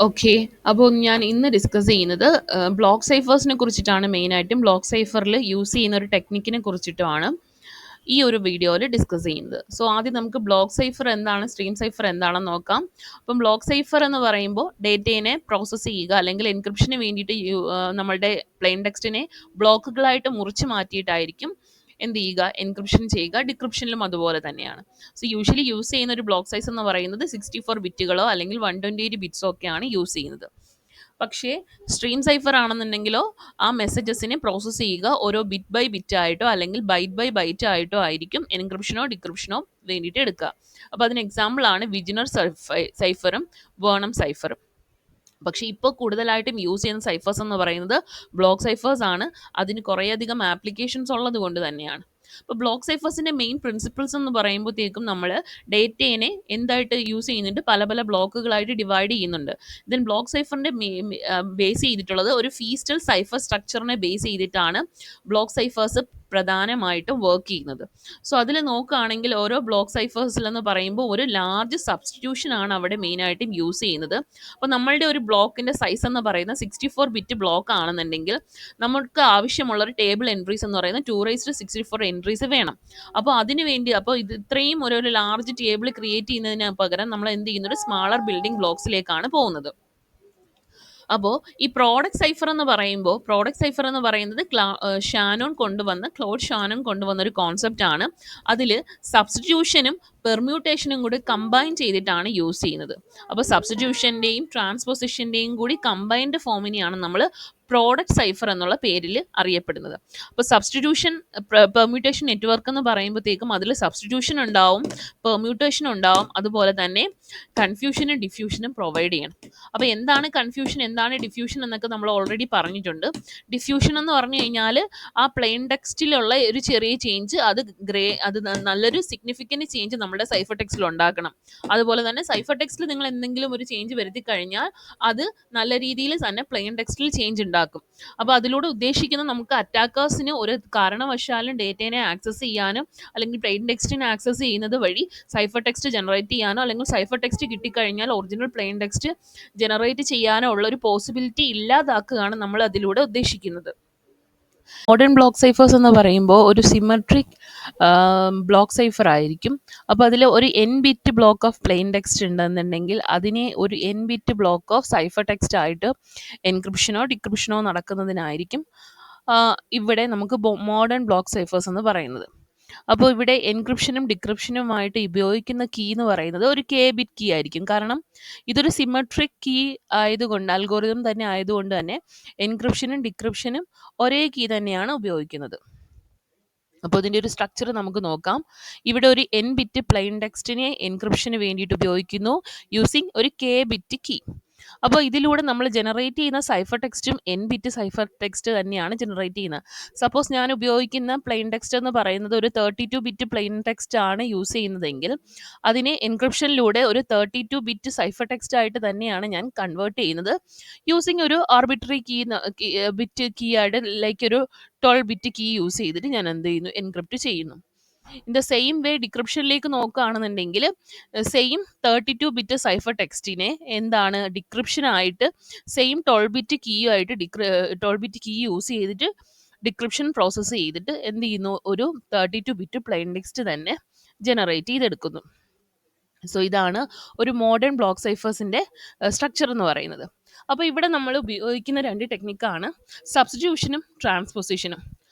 Okay. അപ്പോൾ ഞാൻ ഇന്ന് ഡിസ്കസ് ചെയ്യുന്നത് ബ്ലോക്ക് സൈഫേഴ്സിനെ കുറിച്ചിട്ടാണ് മെയിനായിട്ടും. ബ്ലോക്ക് സൈഫറിൽ യൂസ് ചെയ്യുന്ന ഒരു ടെക്നിക്കിനെ കുറിച്ചിട്ടുമാണ് ഈ ഒരു വീഡിയോയിൽ ഡിസ്കസ് ചെയ്യുന്നത്. സോ ആദ്യം നമുക്ക് ബ്ലോക്ക് സൈഫർ എന്താണ്, സ്ട്രീം സൈഫർ എന്താണെന്ന് നോക്കാം. അപ്പം ബ്ലോക്ക് സൈഫർ എന്ന് പറയുമ്പോൾ ഡേറ്റയെ പ്രോസസ്സ് ചെയ്യുക അല്ലെങ്കിൽ എൻക്രിപ്ഷന് വേണ്ടിയിട്ട് നമ്മളുടെ പ്ലെയിൻ ടെക്സ്റ്റിനെ ബ്ലോക്കുകളായിട്ട് മുറിച്ച് മാറ്റിയിട്ടായിരിക്കും എന്ത് ചെയ്യുക, എൻക്രിപ്ഷൻ ചെയ്യുക. ഡിക്രിപ്ഷനിലും അതുപോലെ തന്നെയാണ്. സോ യൂഷ്വലി യൂസ് ചെയ്യുന്ന ഒരു ബ്ലോക്ക് സൈസ് എന്ന് പറയുന്നത് 64 ബിറ്റുകളോ അല്ലെങ്കിൽ 128 ബിറ്റ്സോ ഒക്കെയാണ് യൂസ് ചെയ്യുന്നത്. പക്ഷേ സ്ട്രീം സൈഫർ ആണെന്നുണ്ടെങ്കിലോ ആ മെസ്സേജസിനെ പ്രോസസ്സ് ചെയ്യുക ഓരോ ബിറ്റ് ബൈ ബിറ്റ് ആയിട്ടോ അല്ലെങ്കിൽ ബൈറ്റ് ബൈ ബൈറ്റ് ആയിട്ടോ ആയിരിക്കും എൻക്രിപ്ഷനോ ഡിക്രിപ്ഷനോ വേണ്ടിയിട്ട് എടുക്കുക. അപ്പോൾ അതിന് എക്സാമ്പിളാണ് വിജിനർ സൈഫറും വേണം സൈഫറും. പക്ഷേ ഇപ്പോൾ കൂടുതലായിട്ടും യൂസ് ചെയ്യുന്ന സൈഫേഴ്സ് എന്ന് പറയുന്നത് ബ്ലോക്ക് സൈഫേഴ്സ് ആണ്. അതിന് കുറേയധികം ആപ്ലിക്കേഷൻസ് ഉള്ളത് കൊണ്ട് തന്നെയാണ്. ഇപ്പോൾ ബ്ലോക്ക് സൈഫേഴ്സിൻ്റെ മെയിൻ പ്രിൻസിപ്പിൾസ് എന്ന് പറയുമ്പോഴത്തേക്കും നമ്മൾ ഡേറ്റയെ എന്തായിട്ട് യൂസ് ചെയ്യുന്നുണ്ട്, പല പല ബ്ലോക്കുകളായിട്ട് ഡിവൈഡ് ചെയ്യുന്നുണ്ട്. ദെൻ ബ്ലോക്ക് സൈഫറിൻ്റെ ബേസ് ചെയ്തിട്ടുള്ളത് ഒരു ഫീസ്റ്റൽ സൈഫർ സ്ട്രക്ചറിനെ ബേസ് ചെയ്തിട്ടാണ് ബ്ലോക്ക് സൈഫേഴ്സ് പ്രധാനമായിട്ടും വർക്ക് ചെയ്യുന്നത്. സോ അതിൽ നോക്കുകയാണെങ്കിൽ ഓരോ ബ്ലോക്ക് സൈഫേഴ്സിലെന്ന് പറയുമ്പോൾ ഒരു ലാർജ് സബ്സ്റ്റിറ്റ്യൂഷൻ ആണ് അവിടെ മെയിനായിട്ടും യൂസ് ചെയ്യുന്നത്. അപ്പോൾ നമ്മളുടെ ഒരു ബ്ലോക്കിൻ്റെ സൈസ് എന്ന് പറയുന്നത് 64 ബിറ്റ് ബ്ലോക്ക് ആണെന്നുണ്ടെങ്കിൽ നമുക്ക് ആവശ്യമുള്ള ഒരു ടേബിൾ എൻട്രീസ് എന്ന് പറയുന്നത് 2⁻64 എൻട്രീസ് വേണം. അപ്പോൾ അതിന് വേണ്ടി അപ്പോൾ ഇത് ഇത്രയും ഒരു ലാർജ് ടേബിൾ ക്രിയേറ്റ് ചെയ്യുന്നതിന് പകരം നമ്മൾ എന്ത് ചെയ്യുന്നത്, ഒരു സ്മാളർ ബിൽഡിംഗ് ബ്ലോക്സിലേക്കാണ് പോകുന്നത്. അപ്പോൾ ഈ പ്രോഡക്റ്റ് സൈഫർ എന്ന് പറയുന്നത് ക്ലോഡ് ഷാനോൺ കൊണ്ടുവന്ന ഒരു കോൺസെപ്റ്റ് ആണ്. അതിൽ സബ്സ്റ്റിറ്റ്യൂഷനും പെർമ്യൂട്ടേഷനും കൂടി കമ്പൈൻ ചെയ്തിട്ടാണ് യൂസ് ചെയ്യുന്നത്. അപ്പോൾ സബ്സ്റ്റിറ്റ്യൂഷൻ്റെയും ട്രാൻസ്പോസിഷൻ്റെയും കൂടി കമ്പൈൻഡ് ഫോമിനെയാണ് നമ്മൾ പ്രോഡക്റ്റ് സൈഫർ എന്നുള്ള പേരിൽ അറിയപ്പെടുന്നത്. അപ്പോൾ സബ്സ്റ്റിറ്റ്യൂഷൻ പെർമ്യൂട്ടേഷൻ നെറ്റ്വർക്ക് എന്ന് പറയുമ്പോഴത്തേക്കും അതിൽ സബ്സ്റ്റിറ്റ്യൂഷൻ ഉണ്ടാവും, പെർമ്യൂട്ടേഷൻ ഉണ്ടാവും, അതുപോലെ തന്നെ കൺഫ്യൂഷനും ഡിഫ്യൂഷനും പ്രൊവൈഡ് ചെയ്യണം. അപ്പോൾ എന്താണ് കൺഫ്യൂഷൻ, എന്താണ് ഡിഫ്യൂഷൻ എന്നൊക്കെ നമ്മൾ ഓൾറെഡി പറഞ്ഞിട്ടുണ്ട്. ഡിഫ്യൂഷൻ എന്ന് പറഞ്ഞു കഴിഞ്ഞാൽ ആ പ്ലെയിൻ ടെക്സ്റ്റിലുള്ള ഒരു ചെറിയ ചേഞ്ച് അത് നല്ലൊരു സിഗ്നിഫിക്കൻറ്റ് ചേഞ്ച് നമ്മുടെ സൈഫർ ടെക്സ്റ്റിൽ ഉണ്ടാക്കണം. അതുപോലെ തന്നെ സൈഫർ ടെക്സ്റ്റിൽ നിങ്ങൾ എന്തെങ്കിലും ഒരു ചേഞ്ച് വരുത്തി കഴിഞ്ഞാൽ അത് നല്ല രീതിയിൽ തന്നെ പ്ലെയിൻ ടെക്സ്റ്റിൽ ചേഞ്ച് ഉണ്ടാക്കും. അപ്പോൾ അതിലൂടെ ഉദ്ദേശിക്കുന്നത് നമുക്ക് അറ്റാക്കേഴ്സിന് ഒരു കാരണവശാലും ഡേറ്റയെ ആക്സസ് ചെയ്യാനും അല്ലെങ്കിൽ പ്ലെയിൻ ടെക്സ്റ്റിനെ ആക്സസ് ചെയ്യുന്നത് വഴി സൈഫർ ടെക്സ്റ്റ് ജനറേറ്റ് ചെയ്യാനോ അല്ലെങ്കിൽ സൈഫർ ടെക്സ്റ്റ് കിട്ടിക്കഴിഞ്ഞാൽ ഒറിജിനൽ പ്ലെയിൻ ടെക്സ്റ്റ് ജനറേറ്റ് ചെയ്യാനോ ഉള്ള ഒരു പോസിബിലിറ്റി ഇല്ലാതാക്കുകയാണ് നമ്മൾ അതിലൂടെ ഉദ്ദേശിക്കുന്നത്. മോഡേൺ ബ്ലോക്ക് സൈഫേഴ്സ് എന്ന് പറയുമ്പോൾ ഒരു സിമെട്രിക് ബ്ലോക്ക് സൈഫർ ആയിരിക്കും. അപ്പോൾ അതിൽ ഒരു n bit block of plain text ഉണ്ടെന്നുണ്ടെങ്കിൽ അതിനെ ഒരു n bit block of cipher text ആയിട്ട് എൻക്രിപ്ഷനോ ഡിക്രിപ്ഷനോ നടക്കുന്നതിനായിരിക്കും ഇവിടെ നമുക്ക് മോഡേൺ ബ്ലോക്ക് സൈഫേഴ്സ് എന്ന് പറയുന്നത്. അപ്പോൾ ഇവിടെ എൻക്രിപ്ഷനും ഡിക്രിപ്ഷനുമായിട്ട് ഉപയോഗിക്കുന്ന കീ എന്ന് പറയുന്നത് ഒരു കെ ബിറ്റ് കീ ആയിരിക്കും. കാരണം ഇതൊരു സിമെട്രിക് കീ ആയതുകൊണ്ട്, അൽഗോരിതം തന്നെ ആയതുകൊണ്ട് തന്നെ എൻക്രിപ്ഷനും ഡിക്രിപ്ഷനും ഒരേ കീ തന്നെയാണ് ഉപയോഗിക്കുന്നത്. അപ്പോൾ ഇതിൻ്റെ ഒരു സ്ട്രക്ചർ നമുക്ക് നോക്കാം. ഇവിടെ ഒരു എൻ ബിറ്റ് പ്ലെയിൻ ടെക്സ്റ്റിനെ എൻക്രിപ്ഷന് വേണ്ടിയിട്ട് ഉപയോഗിക്കുന്നു യൂസിങ് ഒരു കെ ബിറ്റ് കീ. അപ്പോൾ ഇതിലൂടെ നമ്മൾ ജനറേറ്റ് ചെയ്യുന്ന സൈഫർ ടെക്സ്റ്റും എൻ ബിറ്റ് സൈഫർ ടെക്സ്റ്റ് തന്നെയാണ് ജനറേറ്റ് ചെയ്യുന്നത്. സപ്പോസ് ഞാൻ ഉപയോഗിക്കുന്ന പ്ലെയിൻ ടെക്സ്റ്റ് എന്ന് പറയുന്നത് ഒരു 32 ബിറ്റ് പ്ലെയിൻ ടെക്സ്റ്റ് ആണ് യൂസ് ചെയ്യുന്നതെങ്കിൽ അതിനെ എൻക്രിപ്ഷനിലൂടെ ഒരു 32 ബിറ്റ് സൈഫർ ടെക്സ്റ്റ് ആയിട്ട് തന്നെയാണ് ഞാൻ കൺവേർട്ട് ചെയ്യുന്നത് യൂസിങ് ഒരു ആർബിട്രറി ബിറ്റ് കീ ആയിട്ട് ലൈക്ക് ഒരു 12 ബിറ്റ് കീ യൂസ് ചെയ്തിട്ട് ഞാൻ എന്ത് ചെയ്യുന്നു, എൻക്രിപ്റ്റ് ചെയ്യുന്നു. ഇൻ ദ സെയിം വേ ഡിക്രിപ്ഷനിലേക്ക് നോക്കുകയാണെന്നുണ്ടെങ്കിൽ സെയിം 32 ബിറ്റ് സൈഫർ ടെക്സ്റ്റിനെ എന്താണ് ഡിക്രിപ്ഷനായിട്ട് സെയിം 12 ബിറ്റ് കീ ആയിട്ട് 12 ബിറ്റ് കീ യൂസ് ചെയ്തിട്ട് ഡിക്രിപ്ഷൻ പ്രോസസ്സ് ചെയ്തിട്ട് എന്ത് ചെയ്യുന്നു, ഒരു 32 ബിറ്റ് പ്ലെയിൻ ടെക്സ്റ്റ് തന്നെ ജനറേറ്റ് ചെയ്തെടുക്കുന്നു. സോ ഇതാണ് ഒരു മോഡേൺ ബ്ലോക്ക് സൈഫേഴ്സിൻ്റെ സ്ട്രക്ചർ എന്ന് പറയുന്നത്. അപ്പോൾ ഇവിടെ നമ്മൾ ഉപയോഗിക്കുന്ന രണ്ട് ടെക്നിക്കാണ് സബ്സ്റ്റിറ്റ്യൂഷനും ട്രാൻസ്പോസിഷനും.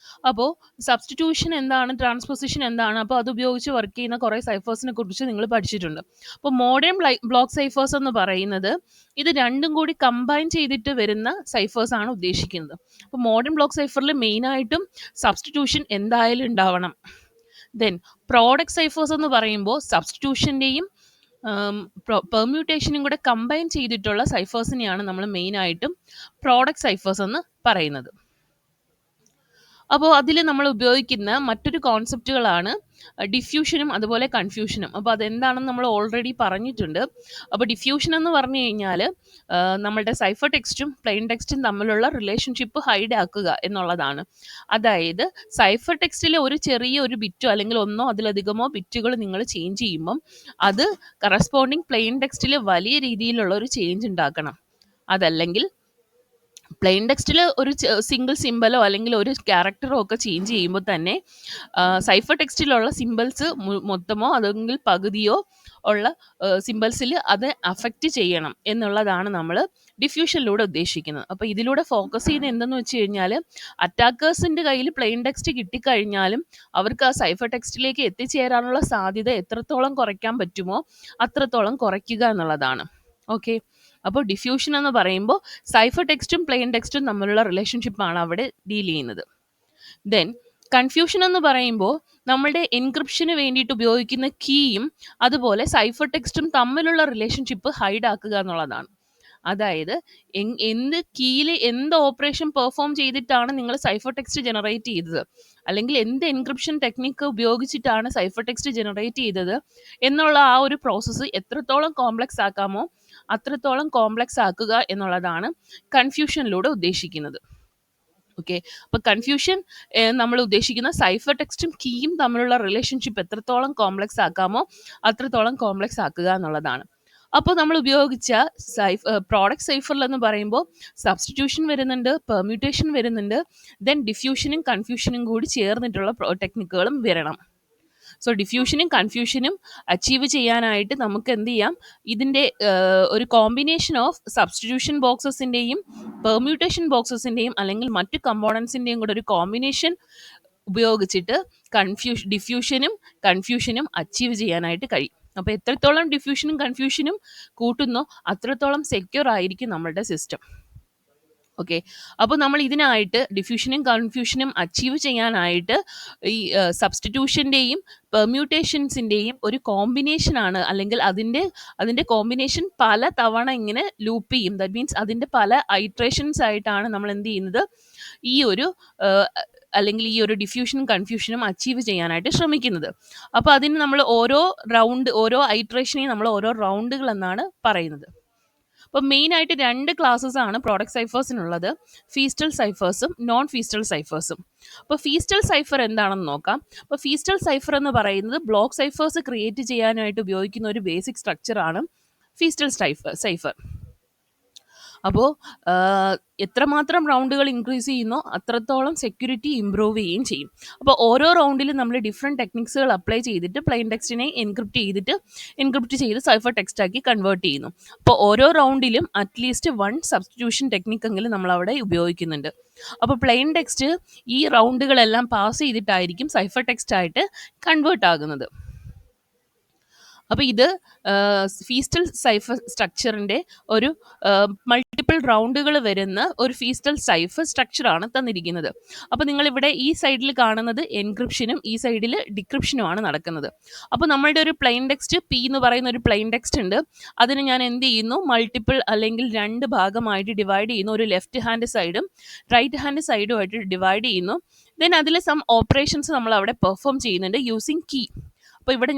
അപ്പോൾ സബ്സ്റ്റിറ്റ്യൂഷൻ എന്താണ്, ട്രാൻസ്പോസിഷൻ എന്താണ്, അപ്പോൾ അത് ഉപയോഗിച്ച് വർക്ക് ചെയ്യുന്ന കുറേ സൈഫേഴ്സിനെ കുറിച്ച് നിങ്ങൾ പഠിച്ചിട്ടുണ്ട്. അപ്പോൾ മോഡേൺ ബ്ലോക്ക് സൈഫേഴ്സ് എന്ന് പറയുന്നത് ഇത് രണ്ടും കൂടി കമ്പൈൻ ചെയ്തിട്ട് വരുന്ന സൈഫേഴ്സ് ആണ് ഉദ്ദേശിക്കുന്നത്. അപ്പോൾ മോഡേൺ ബ്ലോക്ക് സൈഫറിൽ മെയിനായിട്ടും സബ്സ്റ്റിറ്റ്യൂഷൻ എന്തായാലും ഉണ്ടാവണം. ദെൻ പ്രോഡക്റ്റ് സൈഫേഴ്സ് എന്ന് പറയുമ്പോൾ സബ്സ്റ്റിറ്റ്യൂഷൻ്റെയും പെർമ്യൂട്ടേഷനും കൂടെ കമ്പൈൻ ചെയ്തിട്ടുള്ള സൈഫേഴ്സിനെയാണ് നമ്മൾ മെയിനായിട്ടും പ്രോഡക്റ്റ് സൈഫേഴ്സ് എന്ന് പറയുന്നത്. അപ്പോൾ അതിൽ നമ്മൾ ഉപയോഗിക്കുന്ന മറ്റൊരു കോൺസെപ്റ്റുകളാണ് ഡിഫ്യൂഷനും അതുപോലെ കൺഫ്യൂഷനും. അപ്പോൾ അതെന്താണെന്ന് നമ്മൾ ഓൾറെഡി പറഞ്ഞിട്ടുണ്ട്. അപ്പോൾ ഡിഫ്യൂഷൻ എന്ന് പറഞ്ഞു കഴിഞ്ഞാൽ നമ്മളുടെ സൈഫർ ടെക്സ്റ്റും പ്ലെയിൻ ടെക്സ്റ്റും തമ്മിലുള്ള റിലേഷൻഷിപ്പ് ഹൈഡ് ആക്കുക എന്നുള്ളതാണ്. അതായത് സൈഫർ ടെക്സ്റ്റിലെ ഒരു ചെറിയ ഒരു ബിറ്റോ അല്ലെങ്കിൽ ഒന്നോ അതിലധികമോ ബിറ്റുകൾ നിങ്ങൾ ചേഞ്ച് ചെയ്യുമ്പം അത് കറസ്പോണ്ടിങ് പ്ലെയിൻ ടെക്സ്റ്റിൽ വലിയ രീതിയിലുള്ള ഒരു ചേഞ്ച് ഉണ്ടാക്കണം. അതല്ലെങ്കിൽ പ്ലെയിൻ ടെക്സ്റ്റിൽ ഒരു സിംഗിൾ സിമ്പലോ അല്ലെങ്കിൽ ഒരു ക്യാരക്ടറോ ഒക്കെ ചേഞ്ച് ചെയ്യുമ്പോൾ തന്നെ സൈഫർ ടെക്സ്റ്റിലുള്ള സിമ്പിൾസ് മൊത്തമോ അല്ലെങ്കിൽ പകുതിയോ ഉള്ള സിമ്പിൾസിൽ അത് അഫക്റ്റ് ചെയ്യണം എന്നുള്ളതാണ് നമ്മൾ ഡിഫ്യൂഷനിലൂടെ ഉദ്ദേശിക്കുന്നത്. അപ്പോൾ ഇതിലൂടെ ഫോക്കസ് ചെയ്യുന്നത് എന്തെന്ന് വെച്ച് കഴിഞ്ഞാൽ, അറ്റാക്കേഴ്സിൻ്റെ കയ്യിൽ പ്ലെയിൻ ടെക്സ്റ്റ് കിട്ടിക്കഴിഞ്ഞാലും അവർക്ക് ആ സൈഫർ ടെക്സ്റ്റിലേക്ക് എത്തിച്ചേരാനുള്ള സാധ്യത എത്രത്തോളം കുറയ്ക്കാൻ പറ്റുമോ അത്രത്തോളം കുറയ്ക്കുക എന്നുള്ളതാണ്. ഓക്കെ, അപ്പോൾ ഡിഫ്യൂഷൻ എന്ന് പറയുമ്പോൾ സൈഫർ ടെക്സ്റ്റും പ്ലെയിൻ ടെക്സ്റ്റും തമ്മിലുള്ള റിലേഷൻഷിപ്പാണ് അവിടെ ഡീൽ ചെയ്യുന്നത്. ദെൻ കൺഫ്യൂഷൻ എന്ന് പറയുമ്പോൾ നമ്മളുടെ എൻക്രിപ്ഷന് വേണ്ടിയിട്ട് ഉപയോഗിക്കുന്ന കീയും അതുപോലെ സൈഫർ ടെക്സ്റ്റും തമ്മിലുള്ള റിലേഷൻഷിപ്പ് ഹൈഡ് ആക്കുക എന്നുള്ളതാണ്. അതായത് എന്ത് കീയിൽ എന്ത് ഓപ്പറേഷൻ പെർഫോം ചെയ്തിട്ടാണ് നിങ്ങൾ സൈഫർ ടെക്സ്റ്റ് ജനറേറ്റ് ചെയ്തത്, അല്ലെങ്കിൽ എന്ത് എൻക്രിപ്ഷൻ ടെക്നിക്ക് ഉപയോഗിച്ചിട്ടാണ് സൈഫർ ടെക്സ്റ്റ് ജനറേറ്റ് ചെയ്തത് എന്നുള്ള ആ ഒരു പ്രോസസ്സ് എത്രത്തോളം കോംപ്ലക്സ് ആക്കാമോ അത്രത്തോളം കോംപ്ലക്സ് ആക്കുക എന്നുള്ളതാണ് കൺഫ്യൂഷനിലൂടെ ഉദ്ദേശിക്കുന്നത്. ഓക്കെ, അപ്പോൾ കൺഫ്യൂഷൻ നമ്മൾ ഉദ്ദേശിക്കുന്ന സൈഫർ ടെക്സ്റ്റും കീയും തമ്മിലുള്ള റിലേഷൻഷിപ്പ് എത്രത്തോളം കോംപ്ലക്സ് ആക്കാമോ അത്രത്തോളം കോംപ്ലക്സ് ആക്കുക എന്നുള്ളതാണ്. അപ്പോൾ നമ്മൾ ഉപയോഗിച്ച പ്രോഡക്റ്റ് സൈഫറിൽ എന്ന് പറയുമ്പോൾ സബ്സ്റ്റിറ്റ്യൂഷൻ വരുന്നുണ്ട്, പെർമ്യൂട്ടേഷൻ വരുന്നുണ്ട്, ദെൻ ഡിഫ്യൂഷനും കൺഫ്യൂഷനും കൂടി ചേർന്നിട്ടുള്ള ടെക്നിക്കുകളും വരണം. സോ ഡിഫ്യൂഷനും കൺഫ്യൂഷനും അച്ചീവ് ചെയ്യാനായിട്ട് നമുക്ക് എന്ത് ചെയ്യാം, ഇതിൻ്റെ ഒരു കോമ്പിനേഷൻ ഓഫ് സബ്സ്റ്റിറ്റ്യൂഷൻ ബോക്സസിൻ്റെയും പെർമ്യൂട്ടേഷൻ ബോക്സസിൻ്റെയും അല്ലെങ്കിൽ മറ്റ് കമ്പോണൻസിൻ്റെയും കൂടെ ഒരു കോമ്പിനേഷൻ ഉപയോഗിച്ചിട്ട് ഡിഫ്യൂഷനും കൺഫ്യൂഷനും അച്ചീവ് ചെയ്യാനായിട്ട് കഴിയും. അപ്പോൾ എത്രത്തോളം ഡിഫ്യൂഷനും കൺഫ്യൂഷനും കൂട്ടുന്നോ അത്രത്തോളം സെക്യൂർ ആയിരിക്കും നമ്മളുടെ സിസ്റ്റം. ഓക്കെ, അപ്പോൾ നമ്മൾ ഇതിനായിട്ട് ഡിഫ്യൂഷനും കൺഫ്യൂഷനും അച്ചീവ് ചെയ്യാനായിട്ട് ഈ സബ്സ്റ്റിറ്റ്യൂഷൻ്റെയും പെർമ്യൂട്ടേഷൻസിൻ്റെയും ഒരു കോമ്പിനേഷനാണ്, അല്ലെങ്കിൽ അതിൻ്റെ കോമ്പിനേഷൻ പല തവണ ഇങ്ങനെ ലൂപ്പ് ചെയ്യും. ദാറ്റ് മീൻസ് അതിൻ്റെ പല ഐട്രേഷൻസ് ആയിട്ടാണ് നമ്മൾ എന്ത് ചെയ്യുന്നത്, ഈ ഒരു അല്ലെങ്കിൽ ഈ ഒരു ഡിഫ്യൂഷനും കൺഫ്യൂഷനും അച്ചീവ് ചെയ്യാനായിട്ട് ശ്രമിക്കുന്നത്. അപ്പോൾ അതിന് നമ്മൾ ഓരോ ഐട്രേഷനെയും നമ്മൾ ഓരോ റൗണ്ടുകൾ എന്നാണ് പറയുന്നത്. അപ്പോൾ മെയിനായിട്ട് 2 ക്ലാസ്സസ് ആണ് പ്രോഡക്റ്റ് സൈഫേഴ്സിനുള്ളത്, ഫീസ്റ്റൽ സൈഫേഴ്സും നോൺ ഫീസ്റ്റൽ സൈഫേഴ്സും. അപ്പോൾ ഫീസ്റ്റൽ സൈഫർ എന്താണെന്ന് നോക്കാം. അപ്പോൾ ഫീസ്റ്റൽ സൈഫർ എന്ന് പറയുന്നത് ബ്ലോക്ക് സൈഫേഴ്സ് ക്രിയേറ്റ് ചെയ്യാനായിട്ട് ഉപയോഗിക്കുന്ന ഒരു ബേസിക് സ്ട്രക്ചറാണ് ഫീസ്റ്റൽ സൈഫർ. അപ്പോൾ എത്രമാത്രം റൗണ്ടുകൾ ഇൻക്രീസ് ചെയ്യുന്നോ അത്രത്തോളം സെക്യൂരിറ്റി ഇമ്പ്രൂവ് ചെയ്യുകയും ചെയ്യും. അപ്പോൾ ഓരോ റൗണ്ടിലും നമ്മൾ ഡിഫറെൻറ്റ് ടെക്നിക്സുകൾ അപ്ലൈ ചെയ്തിട്ട് പ്ലെയിൻ ടെക്സ്റ്റിനെ എൻക്രിപ്റ്റ് ചെയ്ത് സൈഫർ ടെക്സ്റ്റാക്കി കൺവേർട്ട് ചെയ്യുന്നു. അപ്പോൾ ഓരോ റൗണ്ടിലും അറ്റ്ലീസ്റ്റ് 1 സബ്സ്റ്റിറ്റ്യൂഷൻ ടെക്നിക്കെങ്കിലും നമ്മൾ അവിടെ ഉപയോഗിക്കുന്നുണ്ട്. അപ്പോൾ പ്ലെയിൻ ടെക്സ്റ്റ് ഈ റൗണ്ടുകളെല്ലാം പാസ് ചെയ്തിട്ടായിരിക്കും സൈഫർ ടെക്സ്റ്റായിട്ട് കൺവേർട്ട് ആകുന്നത്. അപ്പോൾ ഇത് ഫീസ്റ്റൽ സൈഫർ സ്ട്രക്ചറിൻ്റെ ഒരു മൾട്ടിപ്പിൾ റൗണ്ടുകൾ വരുന്ന ഒരു ഫീസ്റ്റൽ സൈഫർ സ്ട്രക്ചറാണ് തന്നിരിക്കുന്നത്. അപ്പോൾ നിങ്ങളിവിടെ ഈ സൈഡിൽ കാണുന്നത് എൻക്രിപ്ഷനും ഈ സൈഡിൽ ഡിക്രിപ്ഷനുമാണ് നടക്കുന്നത്. അപ്പോൾ നമ്മളുടെ ഒരു പ്ലെയിൻ ടെക്സ്റ്റ് പി എന്ന് പറയുന്ന ഒരു പ്ലെയിൻ ടെക്സ്റ്റ് ഉണ്ട്. അതിന് ഞാൻ എന്ത് ചെയ്യുന്നു, മൾട്ടിപ്പിൾ അല്ലെങ്കിൽ 2 ഭാഗമായിട്ട് ഡിവൈഡ് ചെയ്യുന്നു. ഒരു ലെഫ്റ്റ് ഹാൻഡ് സൈഡും റൈറ്റ് ഹാൻഡ് സൈഡുമായിട്ട് ഡിവൈഡ് ചെയ്യുന്നു. ദെൻ അതിൽ സം ഓപ്പറേഷൻസ് നമ്മൾ അവിടെ പെർഫോം ചെയ്യുന്നുണ്ട് യൂസിങ് കീ. അപ്പോൾ ഇവിടെ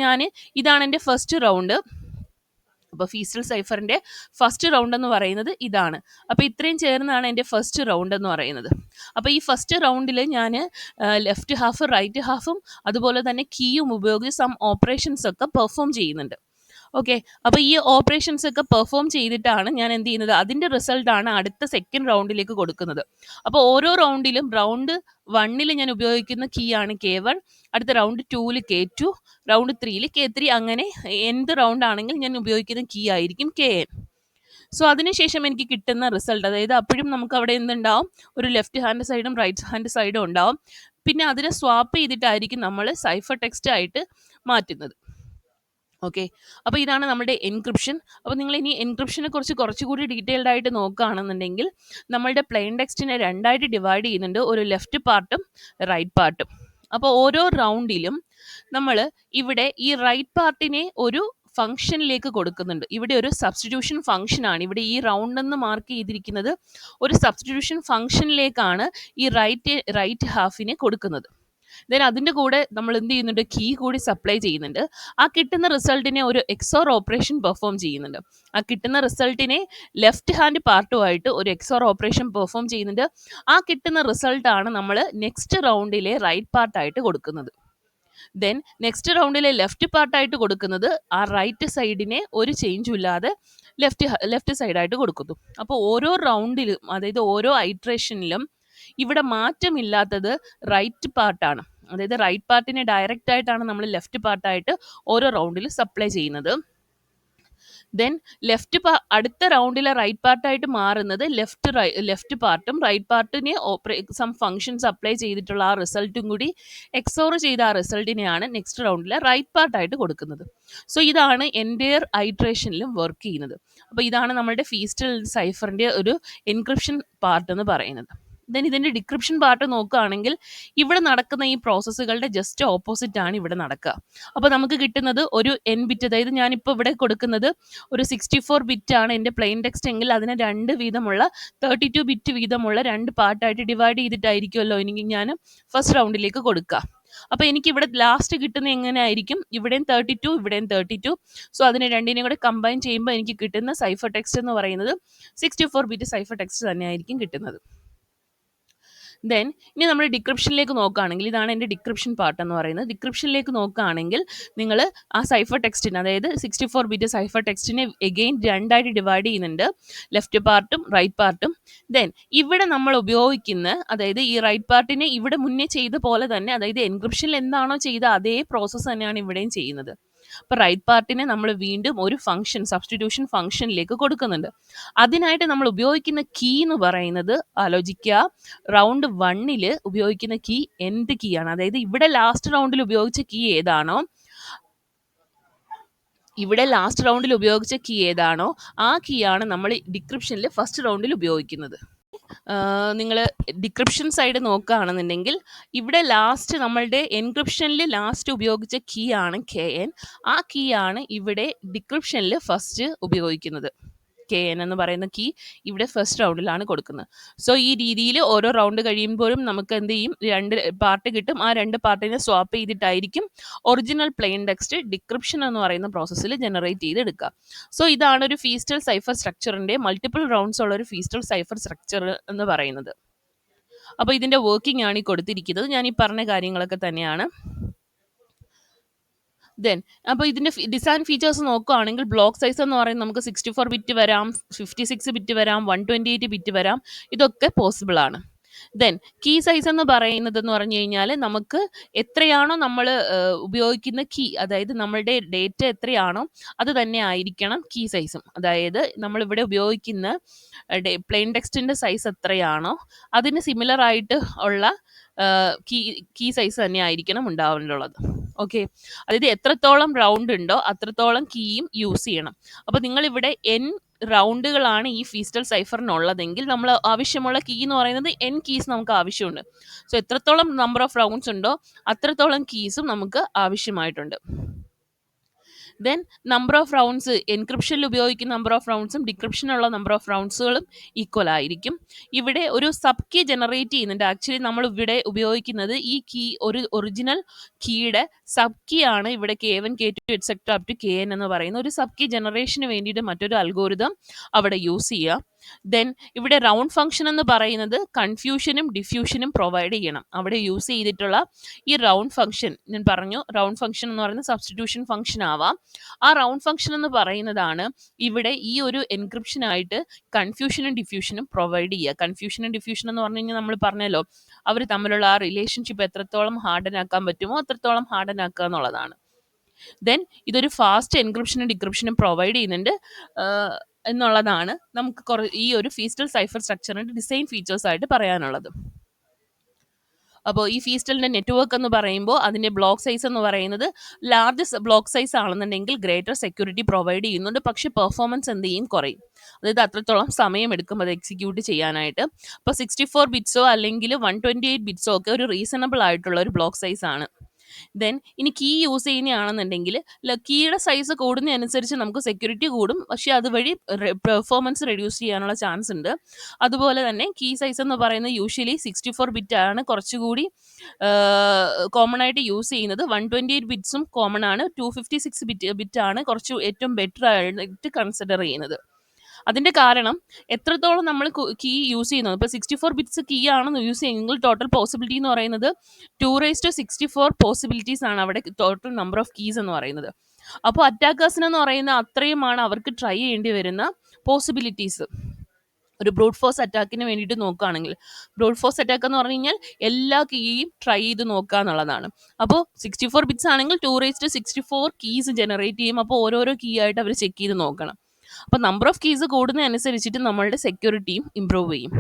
ഇതാണ് എൻ്റെ ഫസ്റ്റ് റൗണ്ട്. അപ്പോൾ ഫീസ്റ്റൽ സൈഫറിൻ്റെ ഫസ്റ്റ് റൗണ്ട് എന്ന് പറയുന്നത് ഇതാണ്. അപ്പോൾ ഇത്രയും ചേർന്നാണ് എൻ്റെ ഫസ്റ്റ് റൗണ്ട് എന്ന് പറയുന്നത്. അപ്പോൾ ഈ ഫസ്റ്റ് റൗണ്ടിൽ ഞാൻ ലെഫ്റ്റ് ഹാഫ് റൈറ്റ് ഹാഫും അതുപോലെ തന്നെ കീയും ഉപയോഗിച്ച് സം ഓപ്പറേഷൻസ് ഒക്കെ പെർഫോം ചെയ്യുന്നുണ്ട്. ഓക്കെ, അപ്പോൾ ഈ ഓപ്പറേഷൻസ് ഒക്കെ പെർഫോം ചെയ്തിട്ടാണ് ഞാൻ എന്ത് ചെയ്യുന്നത്, അതിൻ്റെ റിസൾട്ടാണ് അടുത്ത സെക്കൻഡ് റൗണ്ടിലേക്ക് കൊടുക്കുന്നത്. അപ്പോൾ ഓരോ റൗണ്ടിലും റൗണ്ട് 1 ഞാൻ ഉപയോഗിക്കുന്ന കീ ആണ് K1, അടുത്ത റൗണ്ട് 2 K2, റൗണ്ട് 3 K3, അങ്ങനെ എന്ത് റൗണ്ട് ആണെങ്കിൽ ഞാൻ ഉപയോഗിക്കുന്ന കീ ആയിരിക്കും KN. സോ അതിനുശേഷം എനിക്ക് കിട്ടുന്ന റിസൾട്ട്, അതായത് അപ്പോഴും നമുക്ക് അവിടെ എന്തുണ്ടാവും, ഒരു ലെഫ്റ്റ് ഹാൻഡ് സൈഡും റൈറ്റ് ഹാൻഡ് സൈഡും ഉണ്ടാവും. പിന്നെ അതിനെ സ്വാപ്പ് ചെയ്തിട്ടായിരിക്കും നമ്മൾ സൈഫർ ടെക്സ്റ്റ് ആയിട്ട് മാറ്റുന്നത്. ഓക്കെ, അപ്പോൾ ഇതാണ് നമ്മുടെ എൻക്രിപ്ഷൻ. അപ്പോൾ നിങ്ങൾ ഇനി എൻക്രിപ്ഷനെ കുറിച്ച് കുറച്ചുകൂടി ഡീറ്റെയിൽഡ് ആയിട്ട് നോക്കുകയാണെന്നുണ്ടെങ്കിൽ നമ്മളുടെ പ്ലെയിൻ ടെക്സ്റ്റിനെ 2ആയിട്ട് ഡിവൈഡ് ചെയ്യുന്നുണ്ട്, ഒരു ലെഫ്റ്റ് പാർട്ടും റൈറ്റ് പാർട്ടും. അപ്പോൾ ഓരോ റൗണ്ടിലും നമ്മൾ ഇവിടെ ഈ റൈറ്റ് പാർട്ടിനെ ഒരു ഫംഗ്ഷനിലേക്ക് കൊടുക്കുന്നുണ്ട്. ഇവിടെ ഒരു സബ്സ്റ്റിറ്റ്യൂഷൻ ഫംഗ്ഷനാണ്, ഇവിടെ ഈ റൗണ്ട് എന്ന് മാർക്ക് ചെയ്തിരിക്കുന്നത് ഒരു സബ്സ്റ്റിറ്റ്യൂഷൻ ഫംഗ്ഷനിലേക്കാണ് ഈ റൈറ്റ് ഹാഫിനെ കൊടുക്കുന്നത്. ദെൻ അതിൻ്റെ കൂടെ നമ്മൾ എന്ത് ചെയ്യുന്നുണ്ട്, കീ കൂടി സപ്ലൈ ചെയ്യുന്നുണ്ട്. ആ കിട്ടുന്ന റിസൾട്ടിനെ ഒരു എക്സോർ ഓപ്പറേഷൻ പെർഫോം ചെയ്യുന്നുണ്ട്. ആ കിട്ടുന്ന റിസൾട്ടിനെ ലെഫ്റ്റ് ഹാൻഡ് പാർട്ടുമായിട്ട് ഒരു എക്സോർ ഓപ്പറേഷൻ പെർഫോം ചെയ്യുന്നുണ്ട്. ആ കിട്ടുന്ന റിസൾട്ടാണ് നമ്മൾ നെക്സ്റ്റ് റൗണ്ടിലെ റൈറ്റ് പാർട്ടായിട്ട് കൊടുക്കുന്നത്. ദെൻ നെക്സ്റ്റ് റൗണ്ടിലെ ലെഫ്റ്റ് പാർട്ടായിട്ട് കൊടുക്കുന്നത് ആ റൈറ്റ് സൈഡിനെ ഒരു ചേഞ്ചും ഇല്ലാതെ ലെഫ്റ്റ് സൈഡായിട്ട് കൊടുക്കുന്നു. അപ്പോൾ ഓരോ റൗണ്ടിലും, അതായത് ഓരോ ഐട്രേഷനിലും ഇവിടെ മാറ്റമില്ലാത്തത് റൈറ്റ് പാർട്ടാണ്. അതായത് റൈറ്റ് പാർട്ടിനെ ഡയറക്റ്റ് ആയിട്ടാണ് നമ്മൾ ലെഫ്റ്റ് പാർട്ടായിട്ട് ഓരോ റൗണ്ടിൽ സപ്ലൈ ചെയ്യുന്നത്. ദെൻ അടുത്ത റൗണ്ടിലെ റൈറ്റ് പാർട്ടായിട്ട് മാറുന്നത് ലെഫ്റ്റ് പാർട്ടും റൈറ്റ് പാർട്ടിനെ സം ഫങ്ഷൻസ് അപ്ലൈ ചെയ്തിട്ടുള്ള ആ റിസൾട്ടും കൂടി എക്സോർ ചെയ്ത ആ റിസൾട്ടിനെയാണ് നെക്സ്റ്റ് റൗണ്ടിലെ റൈറ്റ് പാർട്ടായിട്ട് കൊടുക്കുന്നത്. സോ ഇതാണ് എൻ്റെയർ ഐട്രേഷനിലും വർക്ക് ചെയ്യുന്നത്. അപ്പോൾ ഇതാണ് നമ്മുടെ ഫീസ്റ്റൽ സൈഫറിൻ്റെ ഒരു എൻക്രിപ്ഷൻ പാർട്ട് എന്ന് പറയുന്നത്. ദെൻ ഇതിൻ്റെ ഡിക്രിപ്ഷൻ പാർട്ട് നോക്കുകയാണെങ്കിൽ ഇവിടെ നടക്കുന്ന ഈ പ്രോസസ്സുകളുടെ ജസ്റ്റ് ഓപ്പോസിറ്റ് ആണ് ഇവിടെ നടക്കുക. അപ്പോൾ നമുക്ക് കിട്ടുന്നത് ഒരു എൻ ബിറ്റ്, അതായത് ഞാനിപ്പോൾ ഇവിടെ കൊടുക്കുന്നത് ഒരു 64 ബിറ്റ് ആണ് എൻ്റെ പ്ലെയിൻ ടെക്സ്റ്റ് എങ്കിൽ അതിനെ 2 വീതമുള്ള 32 ബിറ്റ് വീതമുള്ള 2 പാർട്ടായിട്ട് ഡിവൈഡ് ചെയ്തിട്ടായിരിക്കുമല്ലോ എനിക്ക് ഞാൻ ഫസ്റ്റ് റൗണ്ടിലേക്ക് കൊടുക്കുക. അപ്പോൾ എനിക്ക് ഇവിടെ ലാസ്റ്റ് കിട്ടുന്നത് എങ്ങനെ ആയിരിക്കും? ഇവിടെയും 32, ഇവിടെയും 32. സോ അതിനെ രണ്ടിനെയും കൂടെ കമ്പൈൻ ചെയ്യുമ്പോൾ എനിക്ക് കിട്ടുന്ന സൈഫർ ടെക്സ്റ്റ് എന്ന് പറയുന്നത് 64 ബിറ്റ് സൈഫർ ടെക്സ്റ്റ് തന്നെയായിരിക്കും കിട്ടുന്നത്. ദെൻ ഇനി നമ്മൾ ഡിക്രിപ്ഷനിലേക്ക് നോക്കുകയാണെങ്കിൽ, ഇതാണ് എൻ്റെ ഡിക്രിപ്ഷൻ പാർട്ട് എന്ന് പറയുന്നത്. ഡിക്രിപ്ഷനിലേക്ക് നോക്കുകയാണെങ്കിൽ നിങ്ങൾ ആ സൈഫർ ടെക്സ്റ്റിന്, അതായത് 64 ബിറ്റ് സൈഫർ ടെക്സ്റ്റിനെ എഗെയിൻ 2ആയിട്ട് ഡിവൈഡ് ചെയ്യുന്നുണ്ട്, ലെഫ്റ്റ് പാർട്ടും റൈറ്റ് പാർട്ടും. ദെൻ ഇവിടെ നമ്മൾ ഉപയോഗിക്കുന്ന, അതായത് ഈ റൈറ്റ് പാർട്ടിനെ ഇവിടെ മുന്നേ ചെയ്ത പോലെ തന്നെ, അതായത് എൻക്രിപ്ഷനിൽ എന്താണോ ചെയ്ത അതേ പ്രോസസ്സ് തന്നെയാണ് ഇവിടെയും ചെയ്യുന്നത്. അപ്പോൾ റൈറ്റ് പാർട്ടിനെ നമ്മൾ വീണ്ടും ഒരു ഫംഗ്ഷൻ, സബ്സ്റ്റിറ്റ്യൂഷൻ ഫംഗ്ഷനിലേക്ക് കൊടുക്കുന്നുണ്ട്. അതിനായിട്ട് നമ്മൾ ഉപയോഗിക്കുന്ന കീ എന്ന് പറയുന്നത്, ആലോചിക്കുക, റൗണ്ട് 1 ഉപയോഗിക്കുന്ന കീ എന്ത് കീ ആണ്? അതായത് ഇവിടെ ലാസ്റ്റ് റൗണ്ടിൽ ഉപയോഗിച്ച കീ ഏതാണോ, ആ കീ ആണ് നമ്മൾ ഡിക്രിപ്ഷനിൽ ഫസ്റ്റ് റൗണ്ടിൽ ഉപയോഗിക്കുന്നത്. നിങ്ങൾ ഡിക്രിപ്ഷൻ സൈഡ് നോക്കുകയാണെന്നുണ്ടെങ്കിൽ ഇവിടെ ലാസ്റ്റ് നമ്മളുടെ എൻക്രിപ്ഷനിൽ ലാസ്റ്റ് ഉപയോഗിച്ച കീ ആണ് KN. ആ കീ ആണ് ഇവിടെ ഡിക്രിപ്ഷനിൽ ഫസ്റ്റ് ഉപയോഗിക്കുന്നത്. KN എന്ന് പറയുന്ന കീ ഇവിടെ ഫസ്റ്റ് റൗണ്ടിലാണ് കൊടുക്കുന്നത്. സോ ഈ രീതിയിൽ ഓരോ റൗണ്ട് കഴിയുമ്പോഴും നമുക്ക് എന്ത് ചെയ്യും, 2 പാർട്ട് കിട്ടും. ആ 2 പാർട്ടിനെ സ്വാപ്പ് ചെയ്തിട്ടായിരിക്കും ഒറിജിനൽ പ്ലെയിൻ ടെക്സ്റ്റ് ഡിക്രിപ്ഷൻ എന്ന് പറയുന്ന പ്രോസസ്സിൽ ജനറേറ്റ് ചെയ്തെടുക്കുക. സോ ഇതാണ് ഒരു ഫീസ്റ്റൽ സൈഫർ സ്ട്രക്ചറിൻ്റെ മൾട്ടിപ്പിൾ റൗണ്ട്സ് ഉള്ള ഒരു ഫീസ്റ്റൽ സൈഫർ സ്ട്രക്ചർ എന്ന് പറയുന്നത്. അപ്പോൾ ഇതിൻ്റെ വർക്കിംഗ് ആണ് ഈ കൊടുത്തിരിക്കുന്നത്. ഞാൻ ഈ പറഞ്ഞ കാര്യങ്ങളൊക്കെ തന്നെയാണ്. ദെൻ അപ്പോൾ ഇതിൻ്റെ ഡിസൈൻ ഫീച്ചേഴ്സ് നോക്കുകയാണെങ്കിൽ, ബ്ലോക്ക് സൈസ് എന്ന് പറയുന്നത് നമുക്ക് 64 ബിറ്റ് വരാം, 56 ബിറ്റ് വരാം, 128 ബിറ്റ് വരാം, ഇതൊക്കെ പോസിബിൾ ആണ്. ദെൻ കീ സൈസ് എന്ന് പറയുന്നത് എന്ന് പറഞ്ഞു കഴിഞ്ഞാൽ, നമുക്ക് എത്രയാണോ നമ്മൾ ഉപയോഗിക്കുന്ന കീ, അതായത് നമ്മളുടെ ഡേറ്റ എത്രയാണോ അത് തന്നെ ആയിരിക്കണം കീ സൈസും. അതായത് നമ്മളിവിടെ ഉപയോഗിക്കുന്ന പ്ലെയിൻ ടെക്സ്റ്റിൻ്റെ സൈസ് എത്രയാണോ അതിന് സിമിലർ ആയിട്ട് ഉള്ള കീ സൈസ് തന്നെ ആയിരിക്കണം ഉണ്ടാവേണ്ടുള്ളത്. ഓക്കെ, അതായത് എത്രത്തോളം റൗണ്ട് ഉണ്ടോ അത്രത്തോളം കീയും യൂസ് ചെയ്യണം. അപ്പോൾ നിങ്ങളിവിടെ N റൗണ്ടുകളാണ് ഈ ഫീസ്റ്റൽ സൈഫറിനുള്ളതെങ്കിൽ നമ്മൾ ആവശ്യമുള്ള കീ എന്ന് പറയുന്നത് N കീസ് നമുക്ക് ആവശ്യമുണ്ട്. സോ എത്രത്തോളം നമ്പർ ഓഫ് റൗണ്ട്സ് ഉണ്ടോ അത്രത്തോളം കീസും നമുക്ക് ആവശ്യമായിട്ടുണ്ട്. ദെൻ നമ്പർ ഓഫ് റൗണ്ട്സ്, എൻക്രിപ്ഷനിൽ ഉപയോഗിക്കുന്ന നമ്പർ ഓഫ് റൗണ്ട്സും ഡിക്രിപ്ഷനുള്ള നമ്പർ ഓഫ് റൗണ്ട്സുകളും ഈക്വൽ ആയിരിക്കും. ഇവിടെ ഒരു സബ് കീ ജനറേറ്റ് ചെയ്യുന്നുണ്ട്. ആക്ച്വലി നമ്മൾ ഇവിടെ ഉപയോഗിക്കുന്നത് ഈ കീ, ഒരു ഒറിജിനൽ കീയുടെ സബ് കീ ആണ് ഇവിടെ K1, K2 etcetera up to KN എന്ന് പറയുന്ന ഒരു സബ് കീ ജനറേഷന് വേണ്ടിയിട്ട് മറ്റൊരു അൽഗോരിതം അവിടെ യൂസ് ചെയ്യുക. ദെൻ ഇവിടെ റൗണ്ട് ഫംഗ്ഷൻ എന്ന് പറയുന്നത് കൺഫ്യൂഷനും ഡിഫ്യൂഷനും പ്രൊവൈഡ് ചെയ്യണം. അവിടെ യൂസ് ചെയ്തിട്ടുള്ള ഈ റൗണ്ട് ഫംഗ്ഷൻ, ഞാൻ പറഞ്ഞു റൗണ്ട് ഫംഗ്ഷൻ എന്ന് പറയുന്നത് സബ്സ്റ്റിറ്റ്യൂഷൻ ഫംഗ്ഷൻ ആവാം. ആ റൗണ്ട് ഫംഗ്ഷൻ എന്ന് പറയുന്നതാണ് ഇവിടെ ഈ ഒരു എൻക്രിപ്ഷനായിട്ട് കൺഫ്യൂഷനും ഡിഫ്യൂഷനും പ്രൊവൈഡ് ചെയ്യുക. കൺഫ്യൂഷനും ഡിഫ്യൂഷൻ എന്ന് പറഞ്ഞു കഴിഞ്ഞാൽ നമ്മൾ പറഞ്ഞല്ലോ, അവർ തമ്മിലുള്ള ആ റിലേഷൻഷിപ്പ് എത്രത്തോളം ഹാർഡൻ ആക്കാൻ പറ്റുമോ അത്രത്തോളം ഹാർഡൻ ആക്കുക എന്നുള്ളതാണ്. ദെൻ ഇതൊരു ഫാസ്റ്റ് എൻക്രിപ്ഷനും ഡിക്രിപ്ഷനും പ്രൊവൈഡ് ചെയ്യുന്നുണ്ട് എന്നുള്ളതാണ് നമുക്ക് ഈ ഒരു ഫീസ്റ്റൽ സൈഫർ സ്ട്രക്ചറിൻ്റെ ഡിസൈൻ ഫീച്ചേഴ്സ് ആയിട്ട് പറയാനുള്ളത്. അപ്പോൾ ഈ ഫീസ്റ്റലിൻ്റെ നെറ്റ്വർക്ക് എന്ന് പറയുമ്പോൾ അതിൻ്റെ ബ്ലോക്ക് സൈസ് എന്ന് പറയുന്നത് ലാർജ് ബ്ലോക്ക് സൈസ് ആണെന്നുണ്ടെങ്കിൽ ഗ്രേറ്റർ സെക്യൂരിറ്റി പ്രൊവൈഡ് ചെയ്യുന്നുണ്ട്. പക്ഷേ പെർഫോമൻസ് എന്ത് ചെയ്യും, കുറയും. അതായത് അത്രത്തോളം സമയം എടുക്കും അത് എക്സിക്യൂട്ട് ചെയ്യാനായിട്ട്. അപ്പോൾ 64 ബിറ്റ്സോ അല്ലെങ്കിൽ 128 ബിറ്റ്സോ ഒക്കെ ഒരു റീസണബിൾ ആയിട്ടുള്ള ഒരു ബ്ലോക്ക് സൈസ് ആണ്. ദെൻ ഇനി കീ യൂസ് ചെയ്യുന്നതാണെന്നുണ്ടെങ്കിൽ കീയുടെ സൈസ് കൂടുന്നതനുസരിച്ച് നമുക്ക് സെക്യൂരിറ്റി കൂടും, പക്ഷേ അതുവഴി പെർഫോമൻസ് റെഡ്യൂസ് ചെയ്യാനുള്ള ചാൻസ് ഉണ്ട്. അതുപോലെ തന്നെ കീ സൈസ് എന്ന് പറയുന്നത് യൂഷ്വലി 64 ബിറ്റ് ആണ് കുറച്ചുകൂടി കോമൺ ആയിട്ട് യൂസ് ചെയ്യുന്നത്. 128 ബിറ്റ്സും കോമൺ ആണ്. 256 ബിറ്റ് ആണ് കുറച്ച് ഏറ്റവും ബെറ്റർ ആയിട്ട് കൺസിഡർ ചെയ്യുന്നത്. അതിൻ്റെ കാരണം എത്രത്തോളം നമ്മൾ കീ യൂസ് ചെയ്യുന്നത്. ഇപ്പോൾ 64 ബിറ്റ്സ് കീ ആണെന്ന് യൂസ് ചെയ്യുമെങ്കിൽ ടോട്ടൽ പോസിബിലിറ്റി എന്ന് പറയുന്നത് 2�64 പോസിബിലിറ്റീസ് ആണ് അവിടെ ടോട്ടൽ നമ്പർ ഓഫ് കീസ് എന്ന് പറയുന്നത്. അപ്പോൾ അറ്റാക്കേഴ്സിനെന്ന് പറയുന്ന അത്രയുമാണ് അവർക്ക് ട്രൈ ചെയ്യേണ്ടി വരുന്ന പോസിബിലിറ്റീസ്. ഒരു ബ്രൂട്ട് ഫോഴ്സ് അറ്റാക്കിന് വേണ്ടിയിട്ട് നോക്കുകയാണെങ്കിൽ, ബ്രൂട്ട് ഫോഴ്സ് അറ്റാക്ക് എന്ന് പറഞ്ഞു കഴിഞ്ഞാൽ എല്ലാ കീയും ട്രൈ ചെയ്ത് നോക്കുക എന്നുള്ളതാണ്. അപ്പോൾ 64 ബിറ്റ്സ് ആണെങ്കിൽ 2�64 കീസ് ജനറേറ്റ് ചെയ്യും. അപ്പോൾ ഓരോരോ കീ ആയിട്ട് അവർ ചെക്ക് ചെയ്ത് നോക്കണം. അപ്പോൾ നമ്പർ ഓഫ് കീസ് കൂടുന്നതനുസരിച്ചിട്ട് നമ്മളുടെ സെക്യൂരിറ്റിയും ഇമ്പ്രൂവ് ചെയ്യും.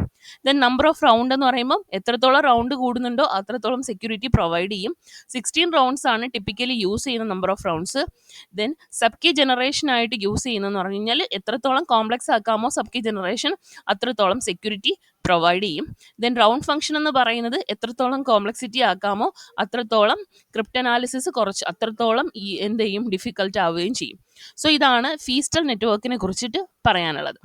ദെൻ നമ്പർ ഓഫ് റൗണ്ട് എന്ന് പറയുമ്പോൾ എത്രത്തോളം റൗണ്ട് കൂടുന്നുണ്ടോ അത്രത്തോളം സെക്യൂരിറ്റി പ്രൊവൈഡ് ചെയ്യും. 16 റൗണ്ട്സ് ആണ് ടിപ്പിക്കലി യൂസ് ചെയ്യുന്ന number of rounds. Then sub key generation ആയിട്ട് യൂസ് ചെയ്യുന്നതെന്ന് പറഞ്ഞു കഴിഞ്ഞാൽ എത്രത്തോളം കോംപ്ലക്സ് ആക്കാമോ സബ് കീ ജനറേഷൻ അത്രത്തോളം സെക്യൂരിറ്റി പ്രൊവൈഡ് ചെയ്യും. ദെൻ റൗണ്ട് ഫംഗ്ഷൻ എന്ന് പറയുന്നത് എത്രത്തോളം കോംപ്ലക്സിറ്റി ആക്കാമോ അത്രത്തോളം ക്രിപ്റ്റനാലിസിസ് അത്രത്തോളം എന്ത് ചെയ്യും ഡിഫിക്കൽട്ട് ആവുകയും ചെയ്യും. സോ ഇതാണ് ഫീസ്റ്റൽ നെറ്റ്വർക്കിനെ കുറിച്ചിട്ട് പറയാനുള്ളത്.